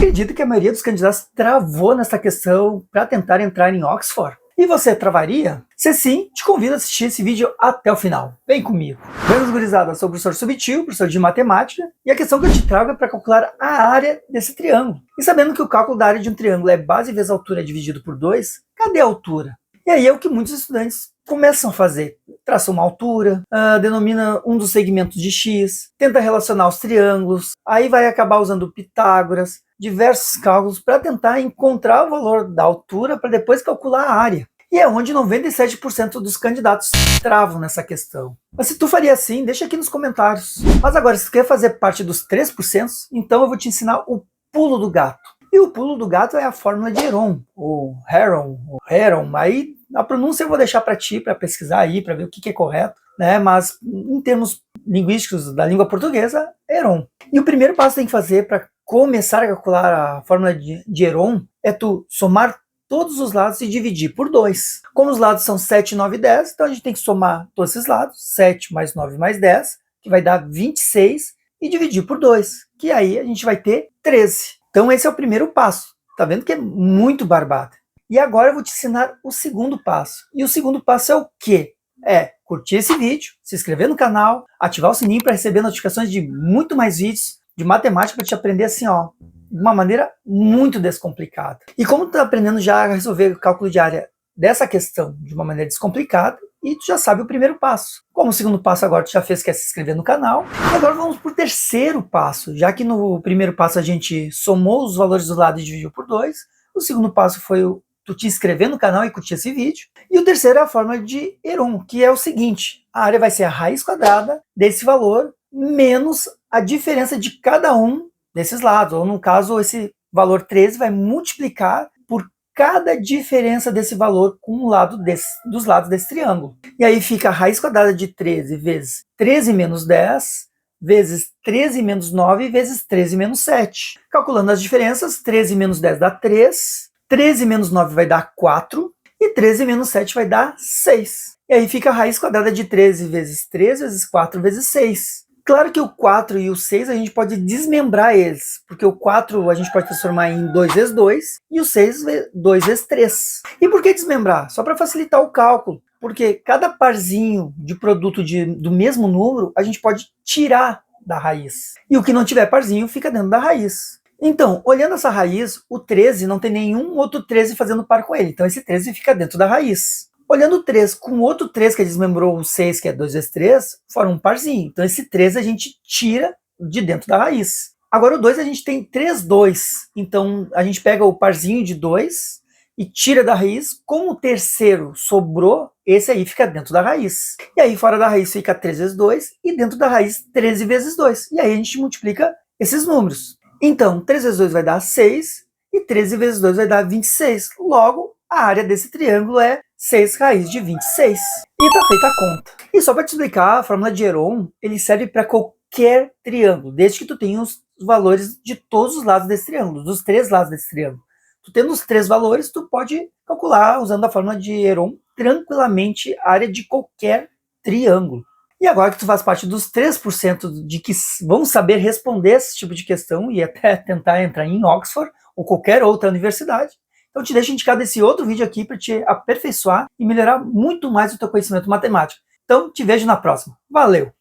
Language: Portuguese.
acredita que a maioria dos candidatos travou nessa questão para tentar entrar em Oxford? E você travaria? Se sim, te convido a assistir esse vídeo até o final. Vem comigo. Vamos, gurizada, sou o professor Subtil, professor de matemática, e a questão que eu te trago é para calcular a área desse triângulo. E sabendo que o cálculo da área de um triângulo é base vezes altura dividido por 2, cadê a altura? E aí é o que muitos estudantes começam a fazer. Traça uma altura, denomina um dos segmentos de x, tenta relacionar os triângulos, aí vai acabar usando Pitágoras, diversos cálculos para tentar encontrar o valor da altura para depois calcular a área. E é onde 97% dos candidatos travam nessa questão. Mas se tu faria assim, deixa aqui nos comentários. Mas agora, se tu quer fazer parte dos 3%, então eu vou te ensinar o pulo do gato. E o pulo do gato é a fórmula de Heron, ou Heron, aí a pronúncia eu vou deixar para ti, para pesquisar aí, para ver o que é correto, né? Mas em termos linguísticos da língua portuguesa, Heron. E o primeiro passo que tem que fazer para começar a calcular a fórmula de Heron é tu somar todos os lados e dividir por 2. Como os lados são 7, 9 e 10, então a gente tem que somar todos esses lados, 7 mais 9 mais 10, que vai dar 26, e dividir por 2, que aí a gente vai ter 13. Então esse é o primeiro passo. Tá vendo que é muito barbada? E agora eu vou te ensinar o segundo passo. E o segundo passo é o quê? É curtir esse vídeo, se inscrever no canal, ativar o sininho para receber notificações de muito mais vídeos de matemática para te aprender assim, ó, de uma maneira muito descomplicada. E como tu tá aprendendo já a resolver o cálculo de área dessa questão de uma maneira descomplicada, e tu já sabe o primeiro passo. Como o segundo passo agora tu já fez, que é se inscrever no canal. E agora vamos para o terceiro passo. Já que no primeiro passo a gente somou os valores do lado e dividiu por 2, o segundo passo foi tu te inscrever no canal e curtir esse vídeo. E o terceiro é a fórmula de Heron, que é o seguinte: a área vai ser a raiz quadrada desse valor menos a diferença de cada um desses lados. Ou no caso, esse valor 13 vai multiplicar por cada diferença desse valor com um lado dos lados desse triângulo. E aí fica a raiz quadrada de 13 vezes 13 menos 10, vezes 13 menos 9, vezes 13 menos 7. Calculando as diferenças, 13 menos 10 dá 3, 13 menos 9 vai dar 4, e 13 menos 7 vai dar 6. E aí fica a raiz quadrada de 13 vezes 3 vezes 4 vezes 6. Claro que o 4 e o 6 a gente pode desmembrar eles, porque o 4 a gente pode transformar em 2 vezes 2 e o 6 2 vezes 3. E por que desmembrar? Só para facilitar o cálculo, porque cada parzinho de produto do mesmo número a gente pode tirar da raiz. E o que não tiver parzinho fica dentro da raiz. Então, olhando essa raiz, o 13 não tem nenhum outro 13 fazendo par com ele, então esse 13 fica dentro da raiz. Olhando o 3 com o outro 3 que desmembrou o 6, que é 2 vezes 3, forma um parzinho. Então esse 3 a gente tira de dentro da raiz. Agora o 2 a gente tem 3 2. Então a gente pega o parzinho de 2 e tira da raiz. Como o terceiro sobrou, esse aí fica dentro da raiz. E aí fora da raiz fica 3 vezes 2 e dentro da raiz 13 vezes 2. E aí a gente multiplica esses números. Então 3 vezes 2 vai dar 6 e 13 vezes 2 vai dar 26. Logo, a área desse triângulo é 6 raiz de 26. E tá feita a conta. E só para te explicar, a fórmula de Heron, ele serve para qualquer triângulo, desde que tu tenha os valores de todos os lados desse triângulo, dos 3 lados desse triângulo. Tu tendo os 3 valores, tu pode calcular, usando a fórmula de Heron, tranquilamente a área de qualquer triângulo. E agora que tu faz parte dos 3% de que vão saber responder esse tipo de questão e até tentar entrar em Oxford ou qualquer outra universidade, então te deixo indicado esse outro vídeo aqui para te aperfeiçoar e melhorar muito mais o teu conhecimento matemático. Então te vejo na próxima. Valeu!